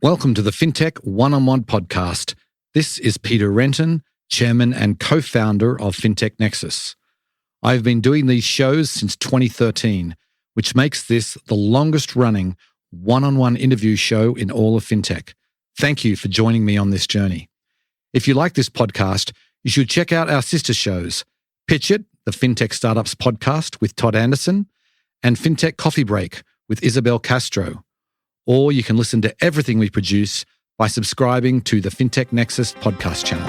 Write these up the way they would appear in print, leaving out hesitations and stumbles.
Welcome to the Fintech One-on-One podcast. This is Peter Renton, chairman and co-founder of Fintech Nexus. I've been doing these shows since 2013, which makes this the longest-running one-on-one interview show in all of fintech. Thank you for joining me on this journey. If you like this podcast, you should check out our sister shows, PitchIt, the Fintech Startups podcast with Todd Anderson, and Fintech Coffee Break with Isabel Castro. Or you can listen to everything we produce by subscribing to the Fintech Nexus podcast channel.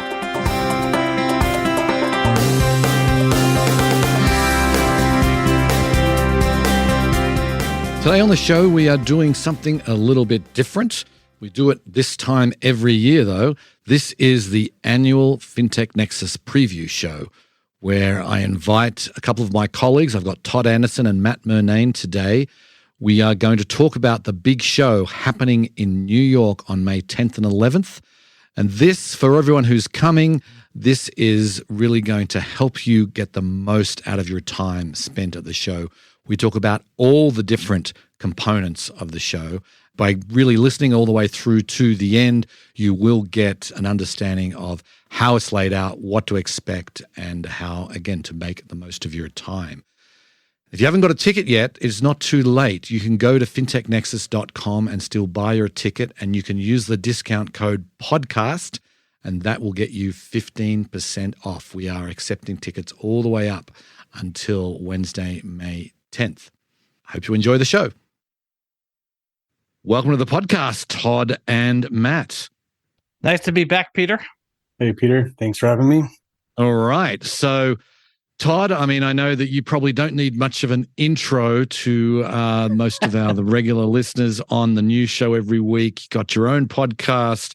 Today on the show, we are doing something a little bit different. We do it this time every year, though. This is the annual Fintech Nexus preview show, where I invite a couple of my colleagues. I've got Todd Anderson and Matt Murnane today. We are going to talk about the big show happening in New York on May 10th and 11th. And this, for everyone who's coming, this is really going to help you get the most out of your time spent at the show. We talk about all the different components of the show. By really listening all the way through to the end, you will get an understanding of how it's laid out, what to expect, and how, again, to make the most of your time. If you haven't got a ticket yet, it's not too late. You can go to fintechnexus.com and still buy your ticket, and you can use the discount code PODCAST, and that will get you 15% off. We are accepting tickets all the way up until Wednesday, May 10th. I hope you enjoy the show. Welcome to the podcast, Todd and Matt. Nice to be back, Peter. Hey, Peter. Thanks for having me. All right. So, Todd, I mean, I know that you probably don't need much of an intro to most of the regular listeners on the news show every week. You got your own podcast.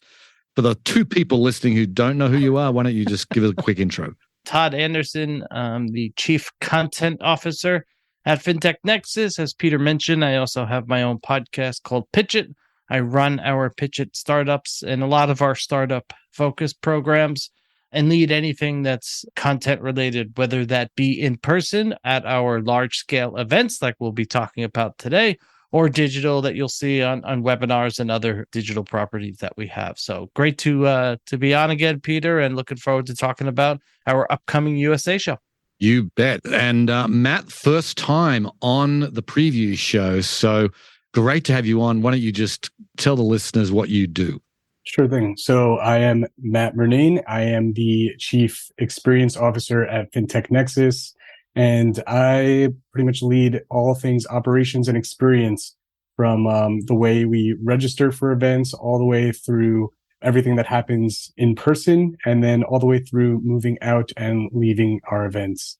For the two people listening who don't know who you are, why don't you just give it a quick intro? Todd Anderson, the Chief Content Officer at Fintech Nexus. As Peter mentioned, I also have my own podcast called PitchIt. I run our PitchIt startups and a lot of our startup focus programs, and lead anything that's content related, whether that be in person at our large scale events like we'll be talking about today, or digital that you'll see on webinars and other digital properties that we have. So great to be on again, Peter, and looking forward to talking about our upcoming USA show. You bet. And Matt, first time on the preview show. So great to have you on. Why don't you just tell the listeners what you do? Sure thing. So I am Matt Murnane. I am the Chief Experience Officer at Fintech Nexus, and I pretty much lead all things operations and experience from the way we register for events all the way through everything that happens in person, and then all the way through moving out and leaving our events.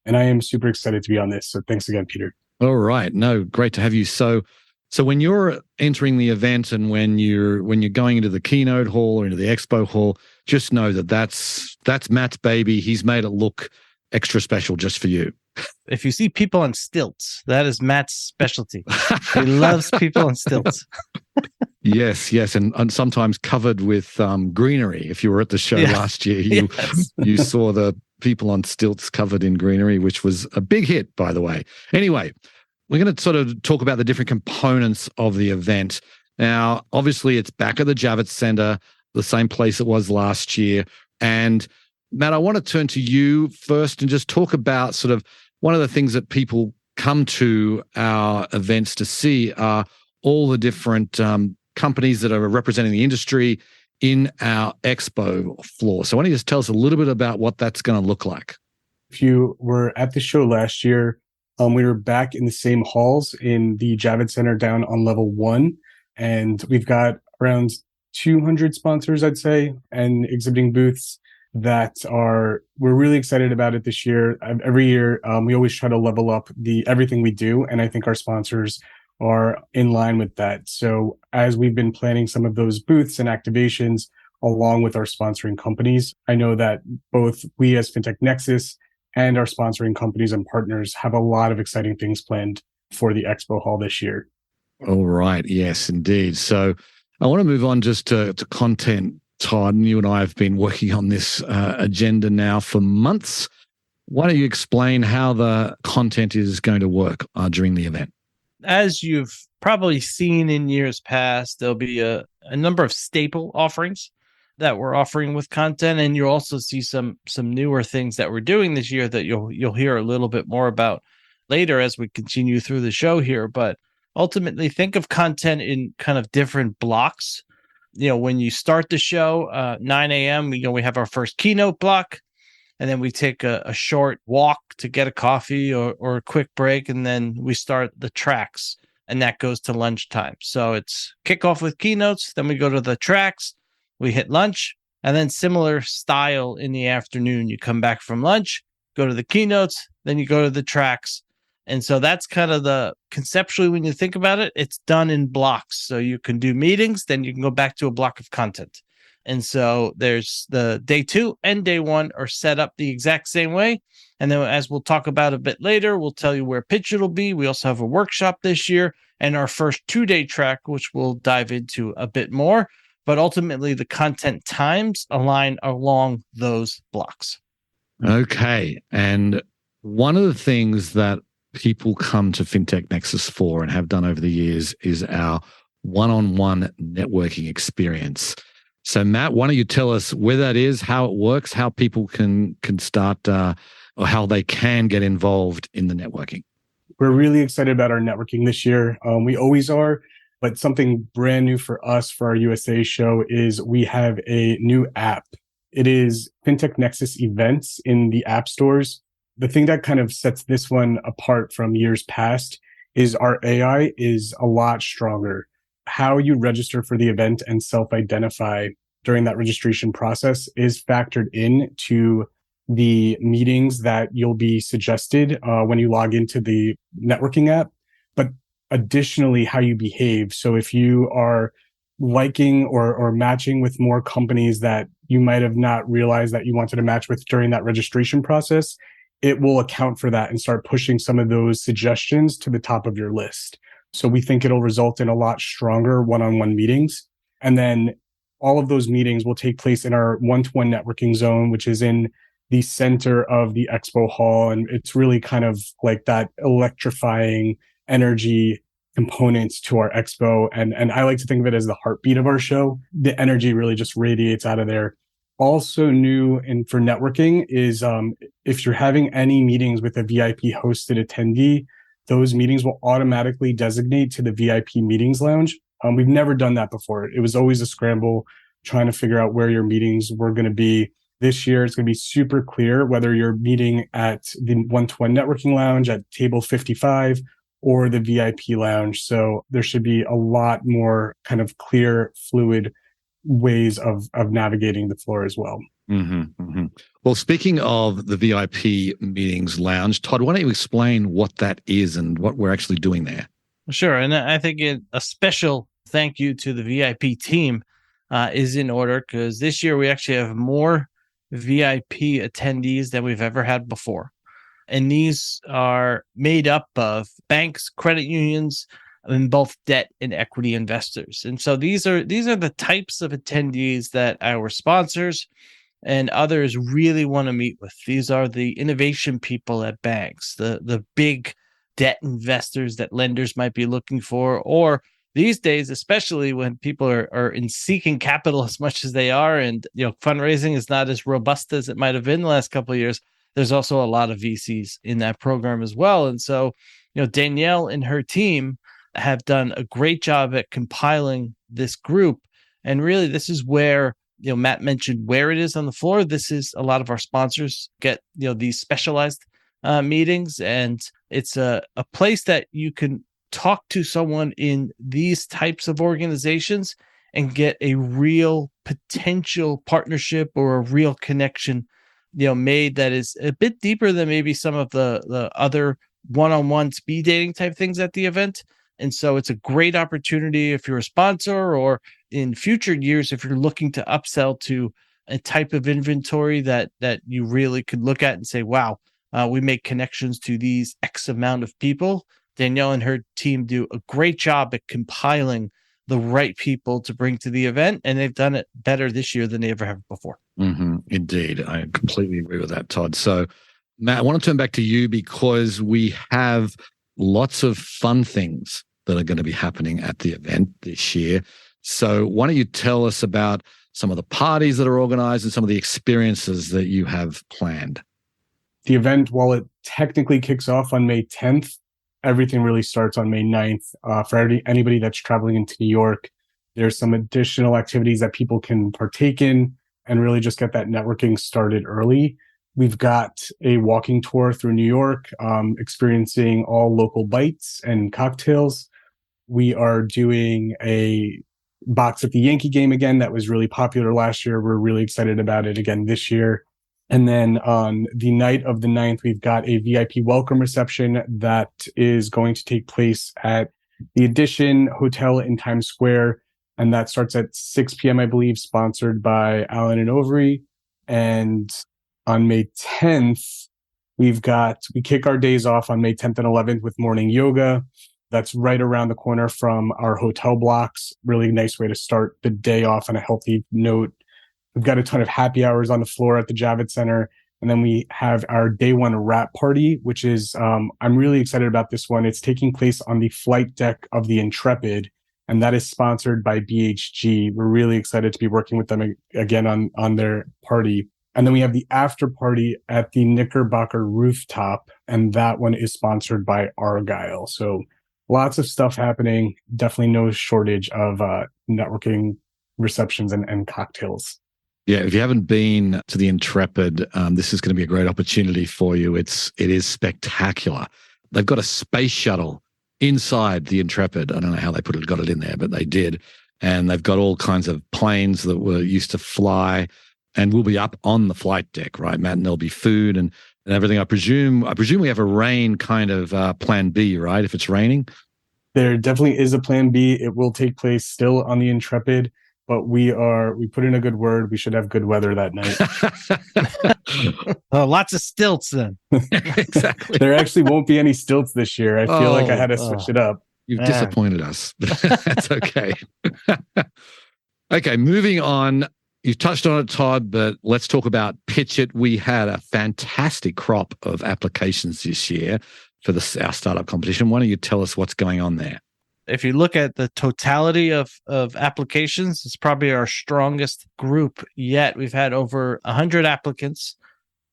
And I am super excited to be on this. So thanks again, Peter. All right. No, great to have you. So when you're entering the event and when you're going into the keynote hall or into the expo hall, just know that that's Matt's baby. He's made it look extra special just for you. If you see people on stilts, that is Matt's specialty. He loves people on stilts. Yes, and sometimes covered with greenery. If you were at the show last year, you saw the people on stilts covered in greenery, which was a big hit, by the way. Anyway, we're going to sort of talk about the different components of the event. Now, obviously, it's back at the Javits Center, the same place it was last year. And Matt, I want to turn to you first and just talk about sort of one of the things that people come to our events to see are all the different companies that are representing the industry in our expo floor. So why don't you just tell us a little bit about what that's going to look like? If you were at the show last year, we were back in the same halls in the Javits Center down on level 1. And we've got around 200 sponsors, I'd say, and exhibiting booths that we're really excited about it this year. Every year, we always try to level up everything we do. And I think our sponsors are in line with that. So as we've been planning some of those booths and activations along with our sponsoring companies, I know that both we as Fintech Nexus and our sponsoring companies and partners have a lot of exciting things planned for the Expo Hall this year. All right. Yes, indeed. So I want to move on just to content, Todd. And you and I have been working on this agenda now for months. Why don't you explain how the content is going to work during the event? as you've probably seen in years past, there'll be a number of staple offerings that we're offering with content, and you'll also see some newer things that we're doing this year that you'll hear a little bit more about later as we continue through the show here. But ultimately, think of content in kind of different blocks. When you start the show, 9 a.m., we have our first keynote block, and then we take a short walk to get a coffee or a quick break, and then we start the tracks, and that goes to lunchtime. So it's kickoff with keynotes, then we go to the tracks, we hit lunch, and then similar style in the afternoon. You come back from lunch, go to the keynotes, then you go to the tracks. And so that's kind of conceptually, when you think about it, it's done in blocks. So you can do meetings, then you can go back to a block of content. And so there's the day 2 and day 1 are set up the exact same way. And then, as we'll talk about a bit later, we'll tell you where PitchIt will be. We also have a workshop this year and our first 2-day track, which we'll dive into a bit more. But ultimately, the content times align along those blocks. Okay. And one of the things that people come to Fintech Nexus for and have done over the years is our one-on-one networking experience. So, Matt, why don't you tell us where that is, how it works, how people can start or how they can get involved in the networking? We're really excited about our networking this year. We always are, but something brand new for us for our USA show is we have a new app. It is Fintech Nexus events in the app stores. The thing that kind of sets this one apart from years past is our AI is a lot stronger. How you register for the event and self-identify during that registration process is factored into the meetings that you'll be suggested when you log into the networking app. But additionally, how you behave. So if you are liking or matching with more companies that you might have not realized that you wanted to match with during that registration process, it will account for that and start pushing some of those suggestions to the top of your list. So we think it'll result in a lot stronger one-on-one meetings. And then all of those meetings will take place in our one-to-one networking zone, which is in the center of the expo hall. And it's really kind of like that electrifying energy components to our expo. And I like to think of it as the heartbeat of our show. The energy really just radiates out of there. Also new and for networking is if you're having any meetings with a VIP hosted attendee, those meetings will automatically designate to the VIP meetings lounge. We've never done that before. It was always a scramble trying to figure out where your meetings were going to be. This year, it's going to be super clear whether you're meeting at the one-to-one networking lounge at table 55 or the VIP lounge. So there should be a lot more kind of clear, fluid ways of navigating the floor as well. Mm-hmm, mm-hmm. Well, speaking of the VIP meetings lounge, Todd, why don't you explain what that is and what we're actually doing there? Sure. And I think a special thank you to the VIP team is in order, because this year we actually have more VIP attendees than we've ever had before. And these are made up of banks, credit unions, and both debt and equity investors. And so these are the types of attendees that our sponsors and others really want to meet with. These are the innovation people at banks, the big debt investors that lenders might be looking for, or these days, especially when people are in seeking capital as much as they are, and fundraising is not as robust as it might have been the last couple of years. There's also a lot of VCs in that program as well. And so, Danielle and her team have done a great job at compiling this group. And really, this is where, Matt mentioned where it is on the floor. This is a lot of our sponsors get, these specialized meetings. And it's a place that you can talk to someone in these types of organizations and get a real potential partnership or a real connection, made that is a bit deeper than maybe some of the other one-on-one speed dating type things at the event. And so it's a great opportunity if you're a sponsor, or in future years, if you're looking to upsell to a type of inventory that you really could look at and say, wow, we make connections to these X amount of people. Danielle and her team do a great job at compiling the right people to bring to the event, and they've done it better this year than they ever have before. Mm-hmm. Indeed. I completely agree with that, Todd. So, Matt, I want to turn back to you because we have lots of fun things that are going to be happening at the event this year. So why don't you tell us about some of the parties that are organized and some of the experiences that you have planned? The event, while it technically kicks off on May 10th, everything really starts on May 9th. For anybody that's traveling into New York, there's some additional activities that people can partake in and really just get that networking started early. We've got a walking tour through New York, experiencing all local bites and cocktails. We are doing a box at the Yankee game again. That was really popular last year. We're really excited about it again this year. And then on the night of the 9th, we've got a VIP welcome reception that is going to take place at the Edition Hotel in Times Square. And that starts at 6 p.m., I believe, sponsored by Allen and Overy. And on May 10th, we kick our days off on May 10th and 11th with morning yoga. That's right around the corner from our hotel blocks. Really nice way to start the day off on a healthy note. We've got a ton of happy hours on the floor at the Javits Center. And then we have our day one wrap party, which is, I'm really excited about this one. It's taking place on the flight deck of the Intrepid, and that is sponsored by BHG. We're really excited to be working with them again on their party. And then we have the after party at the Knickerbocker rooftop, and that one is sponsored by Argyle. So lots of stuff happening. Definitely no shortage of networking receptions and cocktails. Yeah, if you haven't been to the Intrepid, this is going to be a great opportunity for you. It is spectacular. They've got a space shuttle inside the Intrepid. I don't know how they got it in there, but they did. And they've got all kinds of planes that were used to fly, and we'll be up on the flight deck, right, Matt? And there'll be food and everything. I presume we have a rain kind of plan B, right? If it's raining, there definitely is a plan B. It will take place still on the Intrepid. But we put in a good word. We should have good weather that night. Lots of stilts then. Exactly. There actually won't be any stilts this year. I feel like I had to switch it up. You've disappointed us. That's okay. Okay, moving on. You've touched on it, Todd, but let's talk about PitchIt. We had a fantastic crop of applications this year for our startup competition. Why don't you tell us what's going on there? If you look at the totality of applications, it's probably our strongest group yet. We've had over 100 applicants.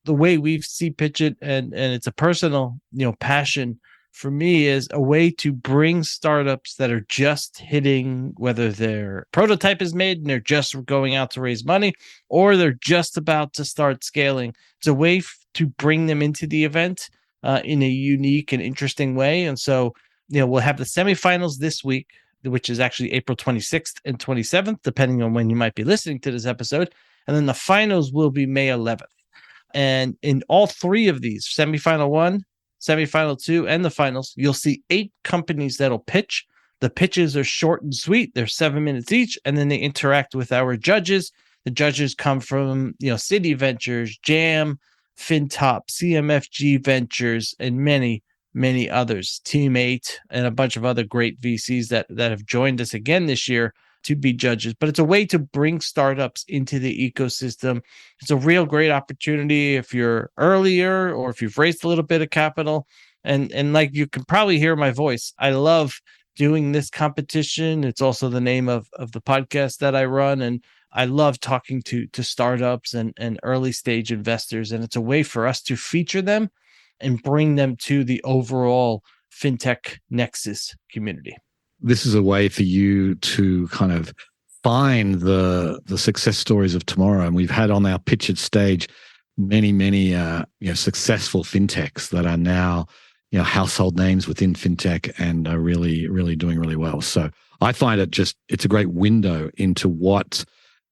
The way we see PitchIt, and it's a personal, passion for me, is a way to bring startups that are just hitting, whether their prototype is made and they're just going out to raise money, or they're just about to start scaling. It's a way to bring them into the event in a unique and interesting way. And so, we'll have the semifinals this week, which is actually April 26th and 27th, depending on when you might be listening to this episode. And then the finals will be May 11th. And in all three of these, semifinal 1, semifinal 2, and the finals, you'll see 8 companies that'll pitch. The pitches are short and sweet. They're 7 minutes each, and then they interact with our judges. The judges come from, City Ventures, Jam, FinTop, CMFG Ventures, and many others, Team 8, and a bunch of other great VCs that have joined us again this year to be judges. But it's a way to bring startups into the ecosystem. It's a real great opportunity if you're earlier or if you've raised a little bit of capital. And like you can probably hear my voice, I love doing this competition. It's also the name of the podcast that I run. And I love talking to startups and early stage investors. And it's a way for us to feature them and bring them to the overall Fintech Nexus community. This is a way for you to kind of find the success stories of tomorrow. And we've had on our PitchIt stage many successful fintechs that are now household names within fintech and are really doing really well. So I find it's a great window into what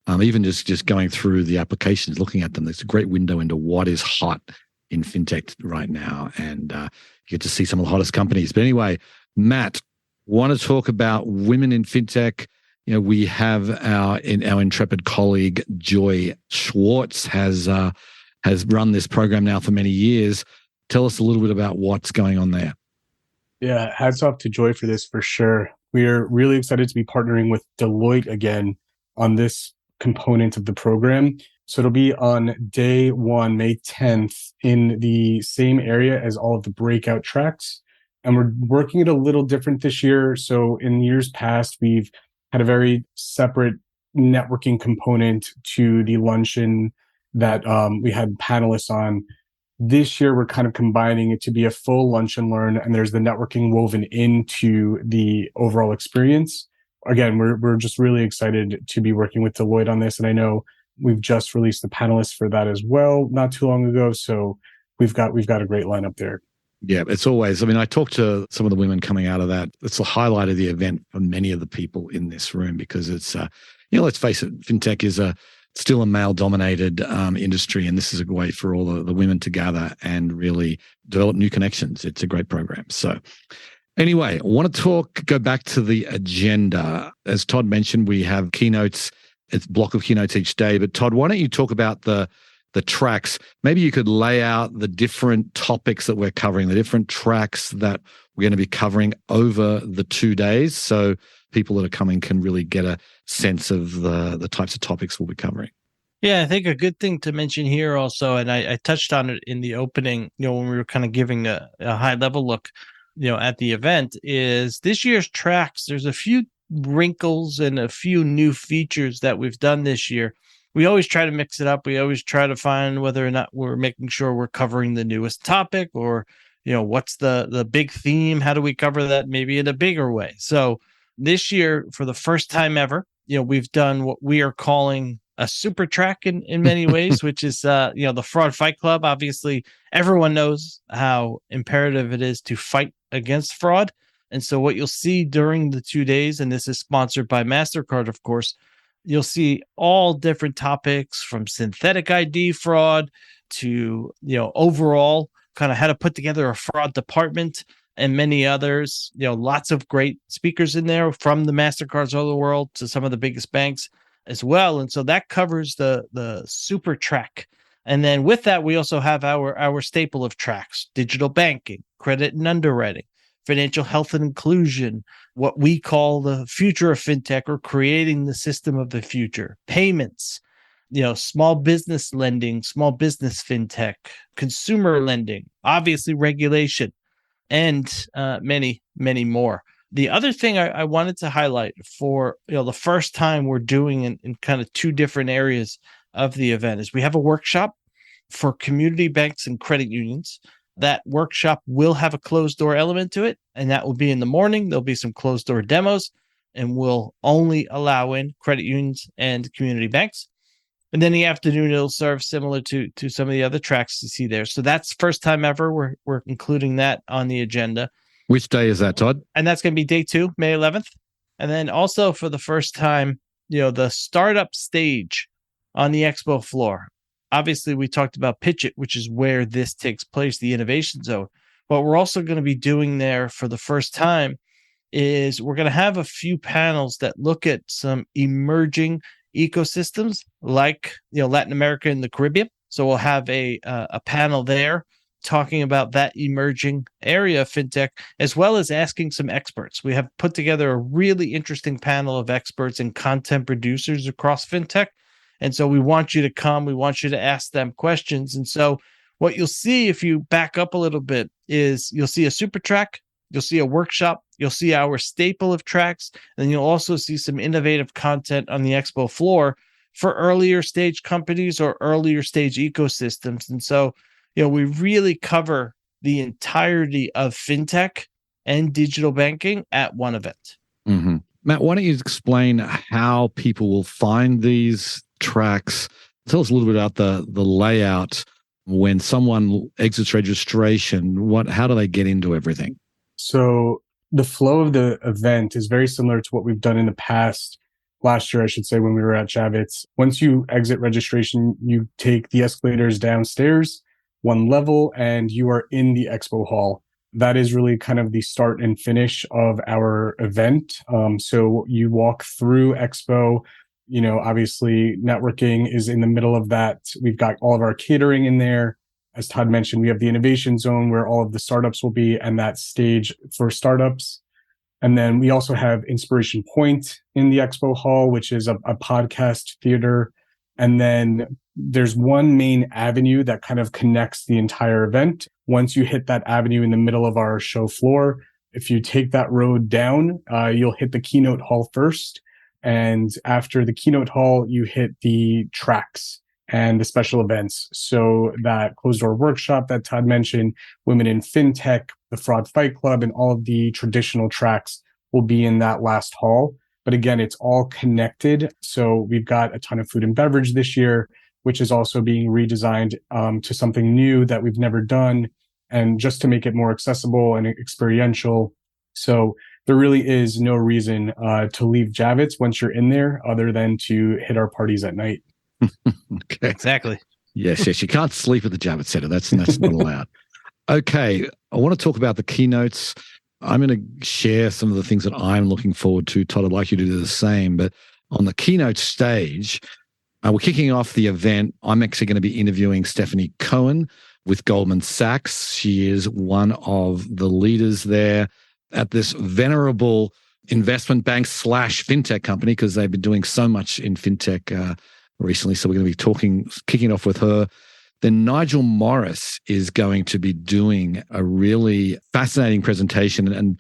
even just going through the applications, looking at them, it's a great window into what is hot in fintech right now, and you get to see some of the hottest companies. But anyway, Matt, want to talk about women in fintech? We have our intrepid colleague Joy Schwartz has run this program now for many years. Tell us a little bit about what's going on there. Yeah, hats off to Joy for this for sure. We are really excited to be partnering with Deloitte again on this component of the program. So it'll be on day 1, May 10th, in the same area as all of the breakout tracks. And we're working it a little different this year. So in years past, we've had a very separate networking component to the luncheon that we had panelists on. This year, we're kind of combining it to be a full lunch and learn, and there's the networking woven into the overall experience. Again, we're just really excited to be working with Deloitte on this, and I know we've just released the panelists for that as well, not too long ago. So we've got a great lineup there. Yeah, it's always, I mean, I talked to some of the women coming out of that. It's the highlight of the event for many of the people in this room because it's, let's face it, fintech is still a male-dominated industry, and this is a way for all the women to gather and really develop new connections. It's a great program. So anyway, I want to go back to the agenda. As Todd mentioned, we have keynotes. It's a block of keynotes each day. But Todd, why don't you talk about the tracks? Maybe you could lay out the different topics that we're covering, the different tracks that we're going to be covering over the 2 days, so people that are coming can really get a sense of the types of topics we'll be covering. Yeah, I think a good thing to mention here also, and I touched on it in the opening, when we were kind of giving a high level look, at the event, is this year's tracks. There's a few wrinkles and a few new features that we've done this year. We always try to mix it up. We always try to find whether or not we're making sure we're covering the newest topic or, what's the big theme? How do we cover that maybe in a bigger way? So this year, for the first time ever, we've done what we are calling a super track in many ways, which is, the Fraud Fight Club. Obviously, everyone knows how imperative it is to fight against fraud. And so what you'll see during the 2 days, and this is sponsored by MasterCard, of course, you'll see all different topics from synthetic ID fraud to, overall kind of how to put together a fraud department and many others. Lots of great speakers in there from the MasterCards of the world to some of the biggest banks as well. And so that covers the super track. And then with that, we also have our staple of tracks: digital banking, credit and underwriting, financial health and inclusion, what we call the future of fintech or creating the system of the future, payments, small business lending, small business fintech, consumer lending, obviously regulation, and many, many more. The other thing I wanted to highlight for the first time we're doing in kind of two different areas of the event is we have a workshop for community banks and credit unions. That workshop will have a closed door element to it, and that will be in the morning. There'll be some closed door demos, and we'll only allow in credit unions and community banks. And then the afternoon, it'll serve similar to some of the other tracks you see there. So that's first time ever. We're including that on the agenda. Which day is that, Todd? And that's going to be day 2, May 11th. And then also for the first time, the startup stage on the expo floor. Obviously, we talked about PitchIt, which is where this takes place, the innovation zone. What we're also going to be doing there for the first time is we're going to have a few panels that look at some emerging ecosystems like Latin America and the Caribbean. So we'll have a panel there talking about that emerging area of fintech, as well as asking some experts. We have put together a really interesting panel of experts and content producers across fintech. And so we want you to come, we want you to ask them questions. And so what you'll see if you back up a little bit is you'll see a super track, you'll see a workshop, you'll see our staple of tracks, and you'll also see some innovative content on the expo floor for earlier stage companies or earlier stage ecosystems. And so, we really cover the entirety of fintech and digital banking at one event. Mm-hmm. Matt, why don't you explain how people will find these tracks? Tell us a little bit about the layout. When someone exits registration, how do they get into everything? So the flow of the event is very similar to what we've done in the past. Last year, I should say, when we were at Javits. Once you exit registration, you take the escalators downstairs, one level, and you are in the expo hall. That is really kind of the start and finish of our event. So you walk through expo, obviously networking is in the middle of that. We've got all of our catering in there. As Todd mentioned, we have the innovation zone where all of the startups will be and that stage for startups. And then we also have Inspiration Point in the expo hall, which is a podcast theater. And then there's one main avenue that kind of connects the entire event. Once you hit that avenue in the middle of our show floor, if you take that road down, you'll hit the keynote hall first. And after the keynote hall, you hit the tracks and the special events. So that closed door workshop that Todd mentioned, Women in Fintech, the Fraud Fight Club, and all of the traditional tracks will be in that last hall. But again, it's all connected. So we've got a ton of food and beverage this year, which is also being redesigned to something new that we've never done, and just to make it more accessible and experiential. So there really is no reason to leave Javits once you're in there other than to hit our parties at night. Okay. Exactly. Yes. You can't sleep at the Javits Center. That's not allowed. Okay. I want to talk about the keynotes. I'm going to share some of the things that I'm looking forward to. Todd, I'd like you to do the same. But on the keynote stage, we're kicking off the event. I'm actually going to be interviewing Stephanie Cohen with Goldman Sachs. She is one of the leaders there at this venerable investment bank / fintech company, because they've been doing so much in fintech recently. So we're going to be kicking off with her. Then Nigel Morris is going to be doing a really fascinating presentation. And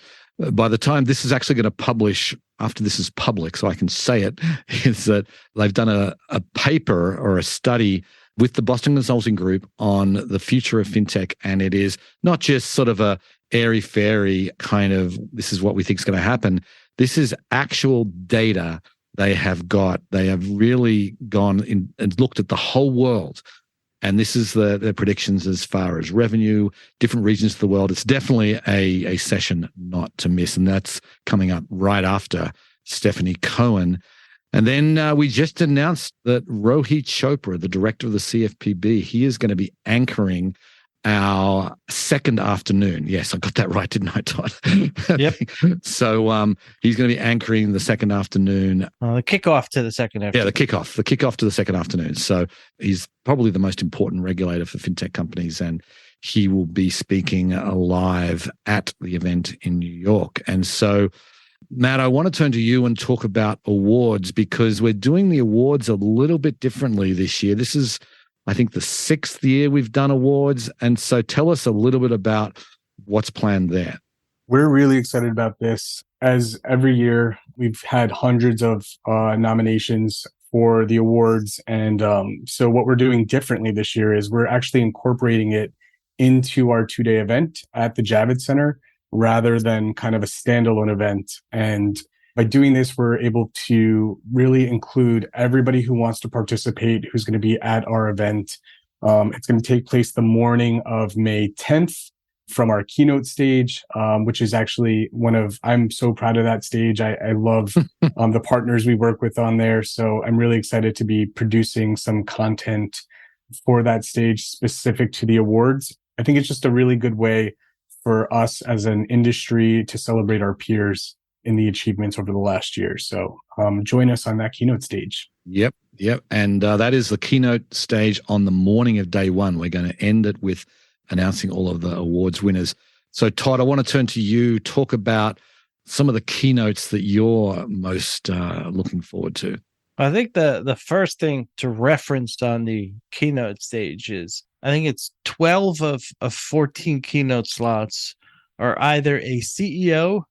by the time this is actually going to publish, after this is public, so I can say it, is that they've done a paper or a study with the Boston Consulting Group on the future of fintech. And it is not just sort of a airy-fairy kind of, this is what we think is going to happen. This is actual data they have got. They have really gone in and looked at the whole world. And this is the predictions as far as revenue, different regions of the world. It's definitely a session not to miss. And that's coming up right after Stephanie Cohen. And then we just announced that Rohit Chopra, the director of the CFPB, he is going to be anchoring our second afternoon. Yes, I got that right, didn't I, Todd? Yep. So he's going to be anchoring the second afternoon. The kickoff to the second afternoon. Yeah, the kickoff to the second afternoon. So he's probably the most important regulator for fintech companies, and he will be speaking live at the event in New York. And so, Matt, I want to turn to you and talk about awards, because we're doing the awards a little bit differently this year. This is, I think, the 6th year we've done awards. And so tell us a little bit about what's planned there. We're really excited about this. As every year, we've had hundreds of nominations for the awards. And so what we're doing differently this year is we're actually incorporating it into our 2-day event at the Javits Center rather than kind of a standalone event. And by doing this, we're able to really include everybody who wants to participate, who's going to be at our event. It's going to take place the morning of May 10th from our keynote stage, which is actually I'm so proud of that stage. I love the partners we work with on there. So I'm really excited to be producing some content for that stage specific to the awards. I think it's just a really good way for us as an industry to celebrate our peers in the achievements over the last year. So join us on that keynote stage. Yep. And that is the keynote stage on the morning of day one. We're going to end it with announcing all of the awards winners. So Todd, I want to turn to you, talk about some of the keynotes that you're most looking forward to. I think the first thing to reference on the keynote stage is, I think it's 12 of 14 keynote slots are either a CEO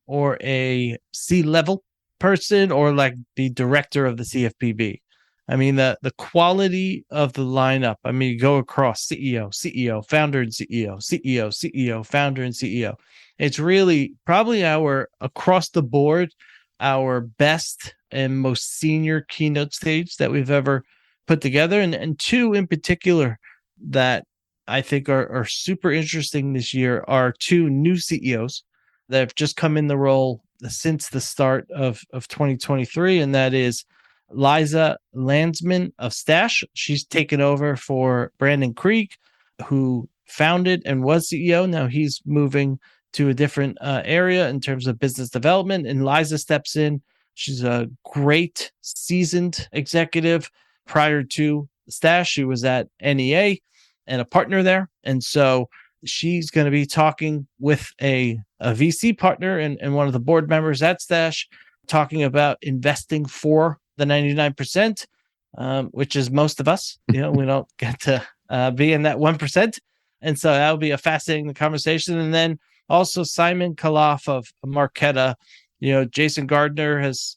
or a C-level person, or like the director of the CFPB. I mean, the quality of the lineup, I mean, you go across CEO, founder and CEO, founder and CEO. It's really probably across the board, our best and most senior keynote stage that we've ever put together. And two in particular that I think are super interesting this year are two new CEOs that have just come in the role since the start of 2023. And that is Liza Landsman of Stash. She's taken over for Brandon Krieg, who founded and was CEO. Now he's moving to a different area in terms of business development. And Liza steps in. She's a great seasoned executive. Prior to Stash, she was at NEA and a partner there. And so she's going to be talking with a VC partner and one of the board members at Stash, talking about investing for the 99%. which is most of us. We don't get to be in that 1%. And so that'll be a fascinating conversation. And then also Simon Kaloff of Marqeta. Jason Gardner has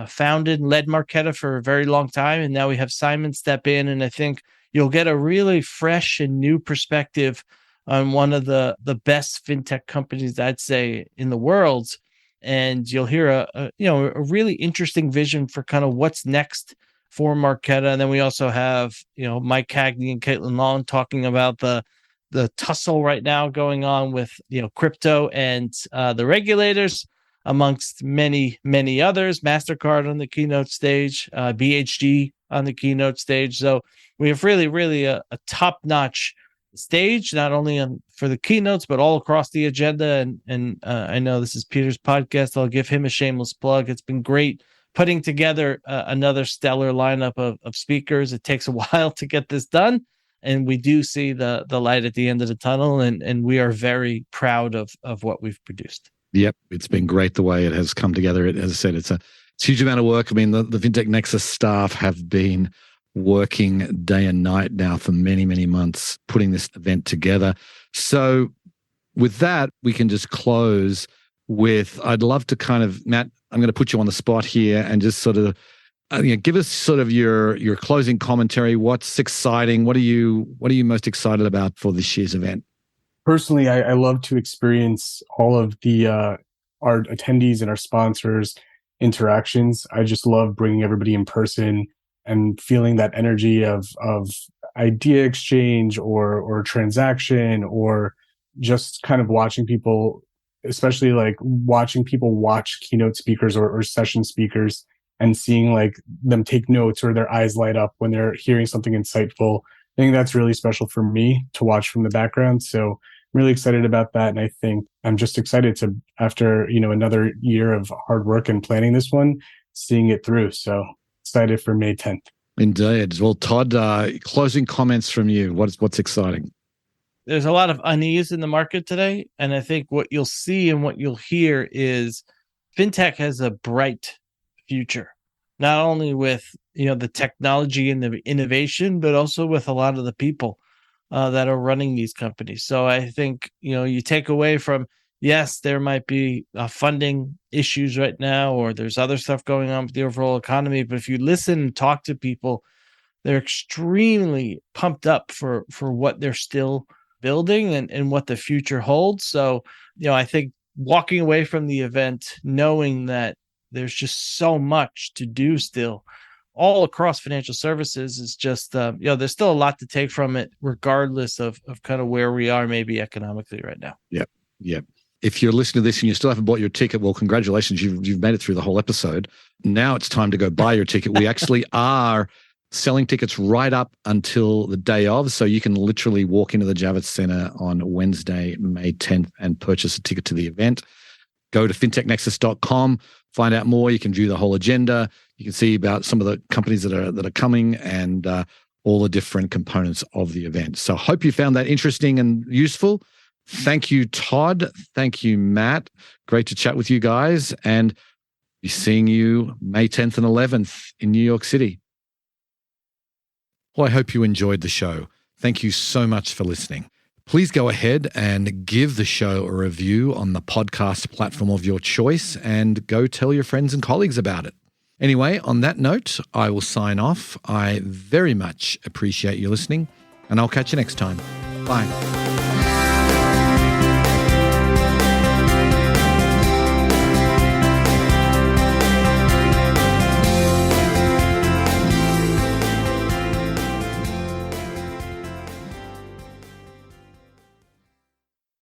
founded and led Marqeta for a very long time. And now we have Simon step in. And I think you'll get a really fresh and new perspective on one of the best fintech companies, I'd say, in the world. And you'll hear a really interesting vision for kind of what's next for Marqeta. And then we also have, Mike Cagney and Caitlin Long talking about the tussle right now going on with, crypto and the regulators, amongst many, many others. MasterCard on the keynote stage, BHG on the keynote stage. So we have really, really a top-notch stage, not only for the keynotes, but all across the agenda. And I know this is Peter's podcast. I'll give him a shameless plug. It's been great putting together another stellar lineup of speakers. It takes a while to get this done, and we do see the light at the end of the tunnel, and we are very proud of what we've produced. Yep, it's been great the way it has come together. As I said, it's a huge amount of work. I mean, the Fintech Nexus staff have been working day and night now for many, many months putting this event together. So with that, we can just close with, I'd love to kind of, Matt, I'm going to put you on the spot here and just sort of give us sort of your closing commentary. What's exciting? What are you most excited about for this year's event? Personally, I love to experience all of the our attendees and our sponsors interactions. I just love bringing everybody in person and feeling that energy of idea exchange or transaction, or just kind of watching people, especially like watching people watch keynote speakers or session speakers and seeing like them take notes or their eyes light up when they're hearing something insightful. I think that's really special for me to watch from the background. So I'm really excited about that. And I think I'm just excited to, after, another year of hard work and planning this one, seeing it through. So excited for May 10th. Indeed. Well, Todd, closing comments from you. What's exciting? There's a lot of unease in the market today. And I think what you'll see and what you'll hear is fintech has a bright future, not only with, the technology and the innovation, but also with a lot of the people that are running these companies. So I think, you take away from, yes, there might be funding issues right now, or there's other stuff going on with the overall economy. But if you listen and talk to people, they're extremely pumped up for what they're still building and what the future holds. So, I think walking away from the event, knowing that there's just so much to do still all across financial services is just, there's still a lot to take from it, regardless of kind of where we are maybe economically right now. Yep. If you're listening to this and you still haven't bought your ticket, well, congratulations. You've made it through the whole episode. Now it's time to go buy your ticket. We actually are selling tickets right up until the day of. So you can literally walk into the Javits Center on Wednesday, May 10th and purchase a ticket to the event. Go to fintechnexus.com, find out more. You can view the whole agenda. You can see about some of the companies that are coming and all the different components of the event. So hope you found that interesting and useful. Thank you, Todd. Thank you, Matt. Great to chat with you guys, and be seeing you May 10th and 11th in New York City. Well, I hope you enjoyed the show. Thank you so much for listening. Please go ahead and give the show a review on the podcast platform of your choice, and go tell your friends and colleagues about it. Anyway, on that note, I will sign off. I very much appreciate you listening, and I'll catch you next time. Bye.